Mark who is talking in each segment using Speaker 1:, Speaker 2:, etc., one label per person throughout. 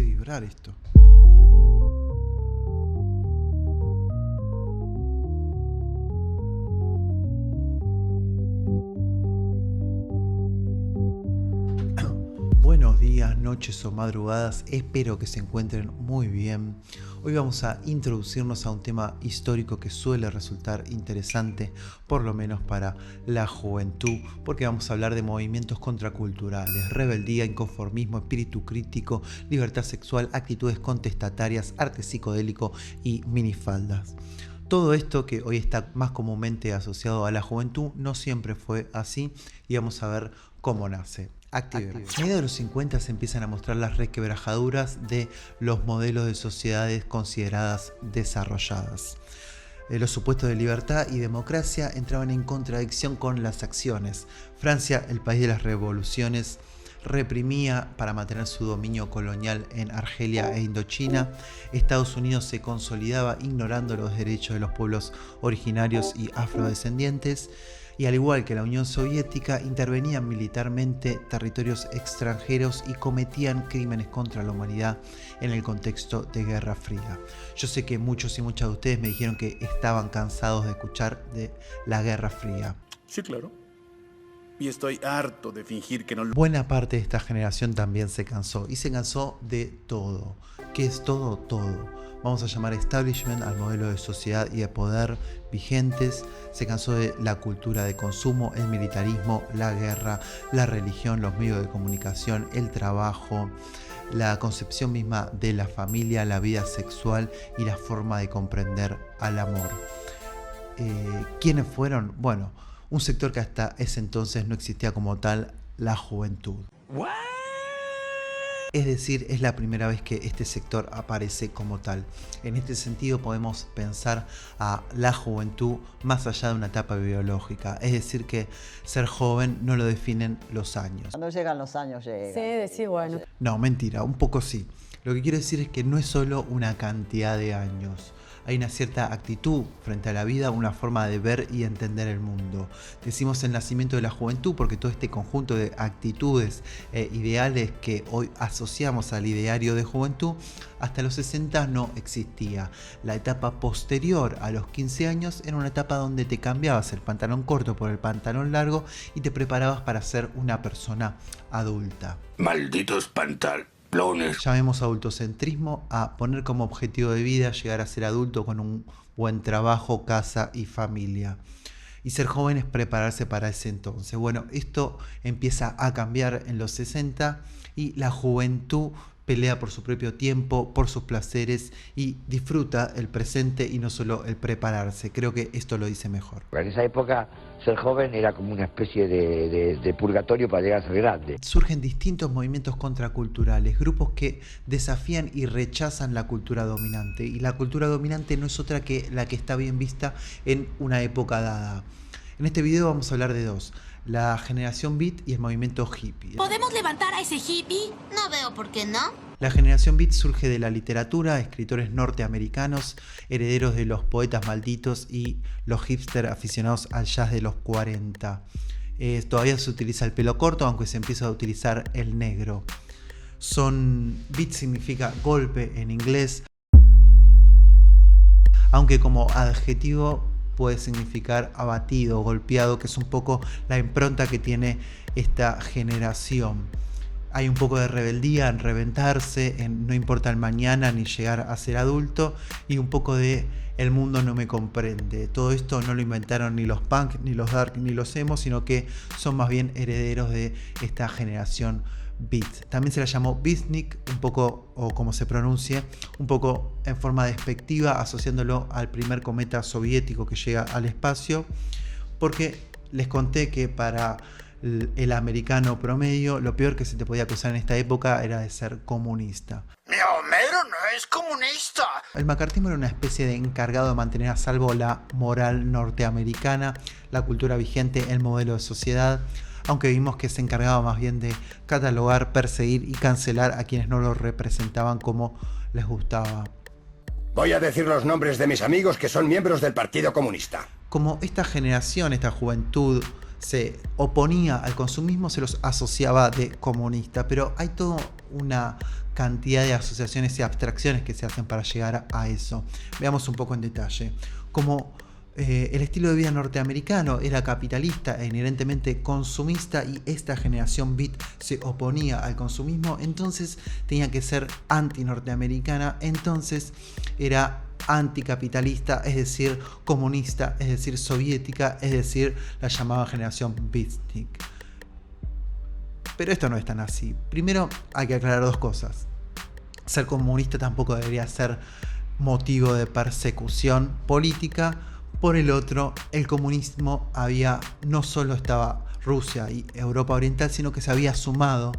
Speaker 1: hace vibrar esto. Buenos días, noches o madrugadas, espero que se encuentren muy bien. Hoy vamos a introducirnos a un tema histórico que suele resultar interesante, por lo menos para la juventud, porque vamos a hablar de movimientos contraculturales, rebeldía, inconformismo, espíritu crítico, libertad sexual, actitudes contestatarias, arte psicodélico y minifaldas. Todo esto que hoy está más comúnmente asociado a la juventud no siempre fue así y vamos a ver cómo nace. Activemos. A mediados de los 50 se empiezan a mostrar las resquebrajaduras de los modelos de sociedades consideradas desarrolladas. Los supuestos de libertad y democracia entraban en contradicción con las acciones. Francia, el país de las revoluciones, reprimía para mantener su dominio colonial en Argelia e Indochina. Estados Unidos se consolidaba ignorando los derechos de los pueblos originarios y afrodescendientes. Y al igual que la Unión Soviética, intervenían militarmente territorios extranjeros y cometían crímenes contra la humanidad en el contexto de Guerra Fría. Yo sé que muchos y muchas de ustedes me dijeron que estaban cansados de escuchar de la Guerra Fría.
Speaker 2: Sí, claro. Y estoy harto de fingir que no lo...
Speaker 1: Buena parte de esta generación también se cansó, y se cansó de todo. ¿Qué es todo? Todo. Vamos a llamar establishment al modelo de sociedad y de poder vigentes. Se cansó de la cultura de consumo, el militarismo, la guerra, la religión, los medios de comunicación, el trabajo, la concepción misma de la familia, la vida sexual y la forma de comprender al amor. ¿Quiénes fueron? Bueno, un sector que hasta ese entonces no existía como tal, la juventud. ¿What? Es decir, es la primera vez que este sector aparece como tal. En este sentido podemos pensar a la juventud más allá de una etapa biológica. Es decir, que ser joven no lo definen los años.
Speaker 3: Cuando llegan los años, llegan.
Speaker 4: Sí, decir, bueno.
Speaker 1: No, mentira, un poco sí. Lo que quiero decir es que no es solo una cantidad de años. Hay una cierta actitud frente a la vida, una forma de ver y entender el mundo. Decimos el nacimiento de la juventud porque todo este conjunto de actitudes ideales que hoy asociamos al ideario de juventud, hasta los 60 no existía. La etapa posterior a los 15 años era una etapa donde te cambiabas el pantalón corto por el pantalón largo y te preparabas para ser una persona adulta.
Speaker 2: Malditos pantalones.
Speaker 1: Llamemos adultocentrismo a poner como objetivo de vida llegar a ser adulto con un buen trabajo, casa y familia. Y ser joven es prepararse para ese entonces. Bueno, esto empieza a cambiar en los 60 y la juventud pelea por su propio tiempo, por sus placeres y disfruta el presente y no solo el prepararse. Creo que esto lo dice mejor.
Speaker 5: En esa época ser joven era como una especie de purgatorio para llegar a ser grande.
Speaker 1: Surgen distintos movimientos contraculturales, grupos que desafían y rechazan la cultura dominante. Y la cultura dominante no es otra que la que está bien vista en una época dada. En este video vamos a hablar de dos: la generación beat y el movimiento hippie.
Speaker 6: ¿Podemos levantar a ese hippie? No veo por qué no.
Speaker 1: La generación beat surge de la literatura, escritores norteamericanos, herederos de los poetas malditos y los hipster aficionados al jazz de los 40. Todavía se utiliza el pelo corto, aunque se empieza a utilizar el negro. Beat significa golpe en inglés, aunque como adjetivo puede significar abatido, golpeado, que es un poco la impronta que tiene esta generación. Hay un poco de rebeldía en reventarse, en no importa el mañana ni llegar a ser adulto, y un poco de el mundo no me comprende. Todo esto no lo inventaron ni los punk, ni los dark, ni los emo, sino que son más bien herederos de esta generación beat. También se la llamó beatnik, un poco, o como se pronuncie, un poco en forma despectiva, asociándolo al primer cometa soviético que llega al espacio, porque les conté que para el americano promedio lo peor que se te podía acusar en esta época era de ser comunista.
Speaker 2: ¡Mi Homero no es comunista!
Speaker 1: El macartismo era una especie de encargado de mantener a salvo la moral norteamericana, la cultura vigente, el modelo de sociedad, aunque vimos que se encargaba más bien de catalogar, perseguir y cancelar a quienes no lo representaban como les gustaba.
Speaker 7: Voy a decir los nombres de mis amigos que son miembros del Partido Comunista.
Speaker 1: Como esta generación, esta juventud se oponía al consumismo, se los asociaba de comunista, pero hay toda una cantidad de asociaciones y abstracciones que se hacen para llegar a eso. Veamos un poco en detalle. Como el estilo de vida norteamericano era capitalista e inherentemente consumista y esta generación beat se oponía al consumismo, entonces tenía que ser anti-norteamericana, entonces era anticapitalista, es decir, comunista, es decir, soviética, es decir, la llamada generación beatnik. Pero esto no es tan así. Primero hay que aclarar dos cosas. Ser comunista tampoco debería ser motivo de persecución política. Por el otro, el comunismo no solo estaba Rusia y Europa Oriental, sino que se había sumado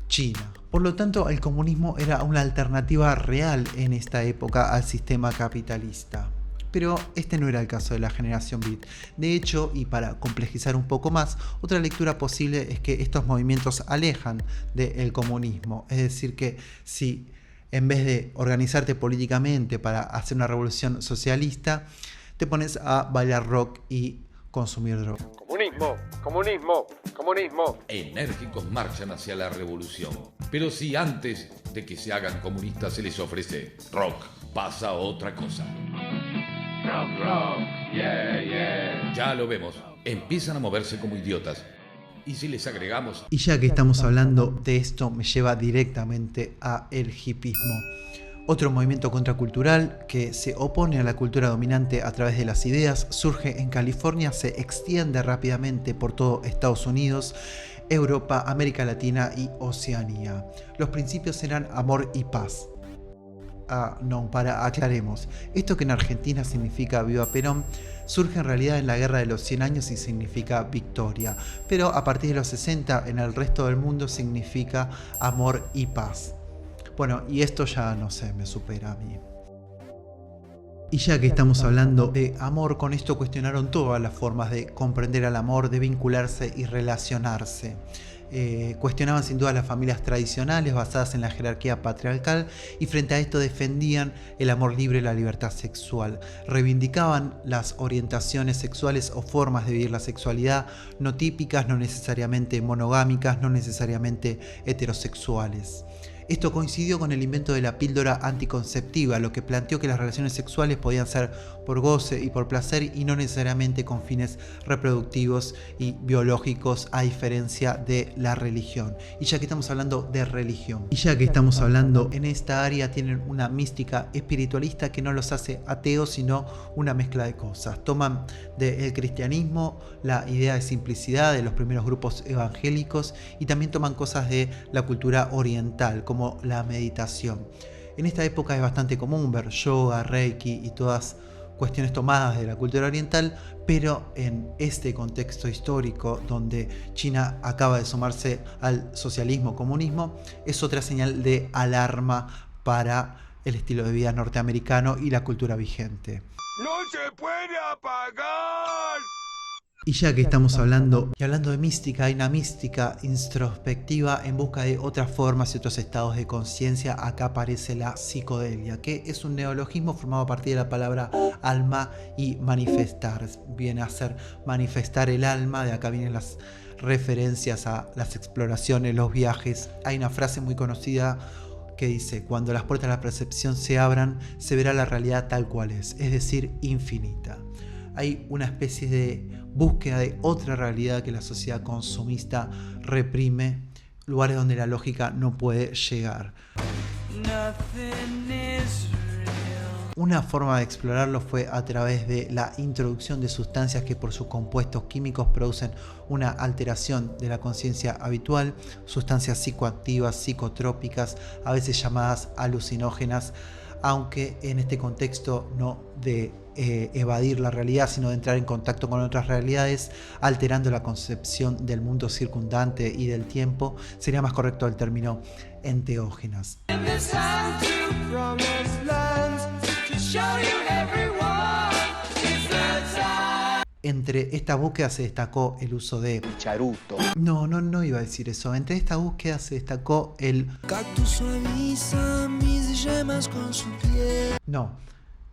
Speaker 1: China. Por lo tanto, el comunismo era una alternativa real en esta época al sistema capitalista. Pero este no era el caso de la generación beat. De hecho, y para complejizar un poco más, otra lectura posible es que estos movimientos alejan del comunismo. Es decir, que si en vez de organizarte políticamente para hacer una revolución socialista, te pones a bailar rock y consumir droga.
Speaker 3: Comunismo, comunismo, comunismo.
Speaker 4: Enérgicos marchan hacia la revolución. Pero si antes de que se hagan comunistas se les ofrece rock, pasa otra cosa.
Speaker 8: Rock, rock, yeah, yeah.
Speaker 4: Ya lo vemos, empiezan a moverse como idiotas. Y si les agregamos...
Speaker 1: Y ya que estamos hablando de esto, me lleva directamente a el hipismo. Otro movimiento contracultural que se opone a la cultura dominante a través de las ideas, surge en California, se extiende rápidamente por todo Estados Unidos, Europa, América Latina y Oceanía. Los principios eran amor y paz. Aclaremos. Esto que en Argentina significa Viva Perón, surge en realidad en la Guerra de los 100 años y significa victoria. Pero a partir de los 60 en el resto del mundo significa amor y paz. Bueno, y esto ya no sé, me supera a mí. Y ya que estamos hablando de amor, con esto cuestionaron todas las formas de comprender al amor, de vincularse y relacionarse. Cuestionaban sin duda las familias tradicionales basadas en la jerarquía patriarcal y frente a esto defendían el amor libre y la libertad sexual. Reivindicaban las orientaciones sexuales o formas de vivir la sexualidad no típicas, no necesariamente monogámicas, no necesariamente heterosexuales. Esto coincidió con el invento de la píldora anticonceptiva, lo que planteó que las relaciones sexuales podían ser por goce y por placer y no necesariamente con fines reproductivos y biológicos, a diferencia de la religión. Y ya que estamos hablando de religión, y ya que estamos hablando en esta área, tienen una mística espiritualista que no los hace ateos, sino una mezcla de cosas. Toman del cristianismo la idea de simplicidad de los primeros grupos evangélicos y también toman cosas de la cultura oriental, como la meditación. En esta época es bastante común ver yoga, reiki y todas cuestiones tomadas de la cultura oriental, pero en este contexto histórico donde China acaba de sumarse al socialismo, comunismo, es otra señal de alarma para el estilo de vida norteamericano y la cultura vigente.
Speaker 3: ¡No se puede apagar!
Speaker 1: Y ya que estamos hablando de mística, hay una mística introspectiva en busca de otras formas y otros estados de conciencia. Acá aparece la psicodelia, que es un neologismo formado a partir de la palabra alma y manifestar. Viene a ser manifestar el alma, de acá vienen las referencias a las exploraciones, los viajes. Hay una frase muy conocida que dice: cuando las puertas de la percepción se abran, se verá la realidad tal cual es decir, infinita. Hay una especie de búsqueda de otra realidad que la sociedad consumista reprime, lugares donde la lógica no puede llegar. Una forma de explorarlo fue a través de la introducción de sustancias que por sus compuestos químicos producen una alteración de la conciencia habitual, sustancias psicoactivas, psicotrópicas, a veces llamadas alucinógenas, aunque en este contexto no de evadir la realidad, sino de entrar en contacto con otras realidades, alterando la concepción del mundo circundante y del tiempo. Sería más correcto el término enteógenas. Entre esta búsqueda se destacó el uso de
Speaker 5: Charuto.
Speaker 1: No iba a decir eso. Entre esta búsqueda se destacó el
Speaker 9: cactus suaviza mis yemas con su piel.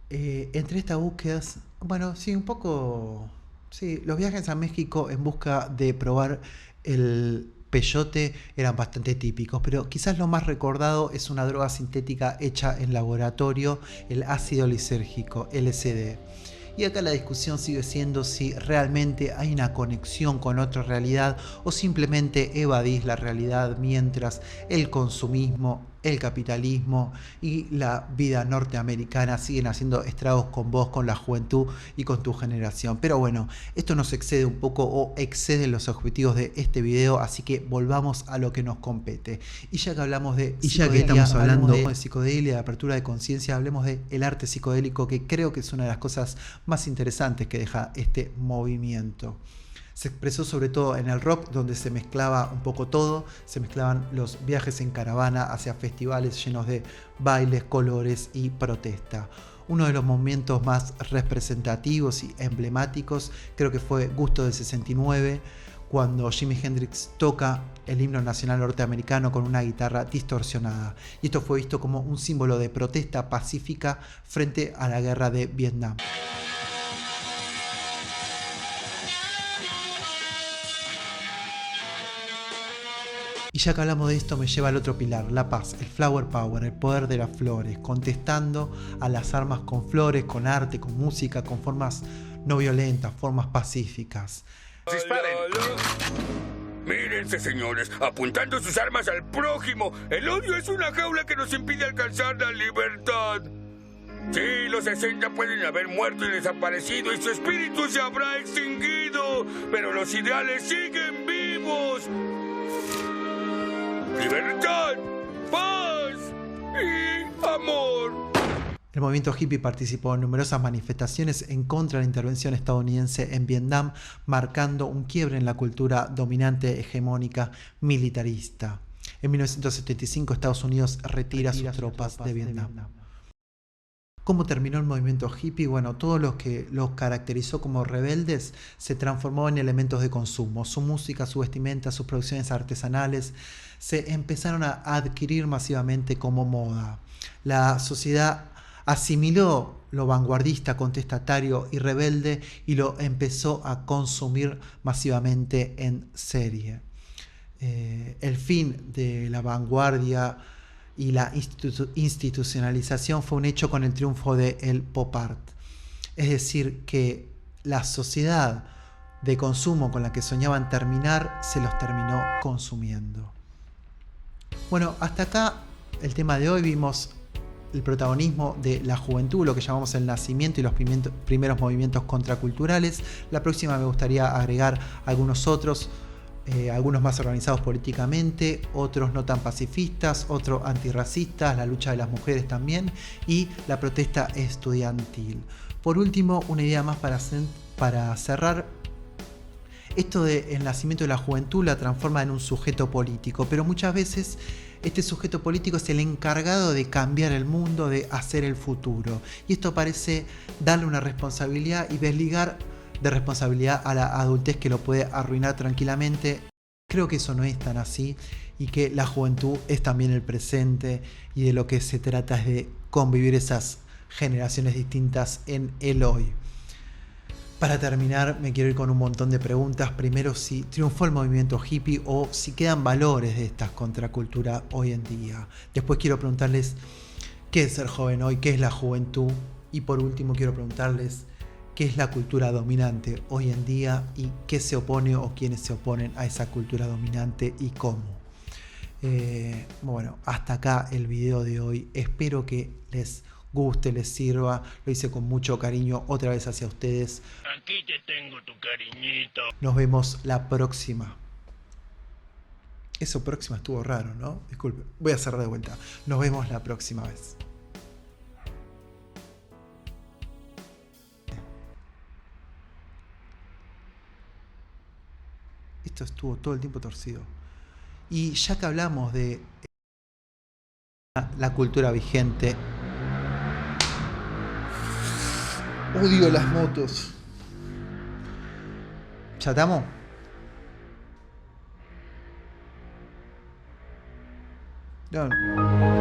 Speaker 1: Entre estas búsquedas, bueno, sí, un poco, sí, los viajes a México en busca de probar el peyote eran bastante típicos, pero quizás lo más recordado es una droga sintética hecha en laboratorio, el ácido lisérgico, LSD. Y acá la discusión sigue siendo si realmente hay una conexión con otra realidad o simplemente evadís la realidad mientras el consumismo, el capitalismo y la vida norteamericana siguen haciendo estragos con vos, con la juventud y con tu generación. Pero bueno, esto nos excede un poco o excede los objetivos de este video, así que volvamos a lo que nos compete. Y ya que hablamos de
Speaker 10: ya que estamos hablando
Speaker 1: de psicodelia, de apertura de conciencia, hablemos del arte psicodélico, que creo que es una de las cosas más interesantes que deja este movimiento. Se expresó sobre todo en el rock, donde se mezclaba un poco todo, se mezclaban los viajes en caravana hacia festivales llenos de bailes, colores y protesta. Uno de los momentos más representativos y emblemáticos creo que fue Gusto del 69, cuando Jimi Hendrix toca el himno nacional norteamericano con una guitarra distorsionada. Y esto fue visto como un símbolo de protesta pacífica frente a la guerra de Vietnam. Y ya que hablamos de esto, me lleva al otro pilar, la paz, el flower power, el poder de las flores, contestando a las armas con flores, con arte, con música, con formas no violentas, formas pacíficas.
Speaker 3: ¡Disparen! Mírense, señores, apuntando sus armas al prójimo. El odio es una jaula que nos impide alcanzar la libertad. Sí, los 60 pueden haber muerto y desaparecido y su espíritu se habrá extinguido, pero los ideales siguen vivos. Libertad, paz y amor.
Speaker 1: El movimiento hippie participó en numerosas manifestaciones en contra de la intervención estadounidense en Vietnam, marcando un quiebre en la cultura dominante, hegemónica, militarista. En 1975 Estados Unidos retira sus tropas de Vietnam. ¿Cómo terminó el movimiento hippie? Bueno, todo lo que los caracterizó como rebeldes se transformó en elementos de consumo. Su música, su vestimenta, sus producciones artesanales se empezaron a adquirir masivamente como moda. La sociedad asimiló lo vanguardista, contestatario y rebelde y lo empezó a consumir masivamente en serie. El fin de la vanguardia y la institucionalización fue un hecho con el triunfo del pop art. Es decir, que la sociedad de consumo con la que soñaban terminar, se los terminó consumiendo. Bueno, hasta acá el tema de hoy. Vimos el protagonismo de la juventud, lo que llamamos el nacimiento y los primeros movimientos contraculturales. La próxima me gustaría agregar algunos otros, algunos más organizados políticamente, otros no tan pacifistas, otros antirracistas, la lucha de las mujeres también y la protesta estudiantil. Por último, una idea más para cerrar. Esto del nacimiento de la juventud la transforma en un sujeto político, pero muchas veces este sujeto político es el encargado de cambiar el mundo, de hacer el futuro. Y esto parece darle una responsabilidad y desligar de responsabilidad a la adultez, que lo puede arruinar tranquilamente. Creo que eso no es tan así y que la juventud es también el presente y de lo que se trata es de convivir esas generaciones distintas en el hoy. Para terminar, me quiero ir con un montón de preguntas. Primero, si triunfó el movimiento hippie o si quedan valores de estas contraculturas hoy en día. Después quiero preguntarles qué es ser joven hoy, qué es la juventud. Y por último quiero preguntarles qué es la cultura dominante hoy en día y qué se opone o quiénes se oponen a esa cultura dominante y cómo. Bueno, hasta acá el video de hoy. Espero que les guste, les sirva. Lo hice con mucho cariño otra vez hacia ustedes.
Speaker 3: Aquí te tengo tu cariñito.
Speaker 1: Nos vemos la próxima. Eso próxima estuvo raro, ¿no? Disculpe, voy a hacer de vuelta. Nos vemos la próxima vez. Esto estuvo todo el tiempo torcido. Y ya que hablamos de la cultura vigente, odio las motos. ¿Chatamos? No.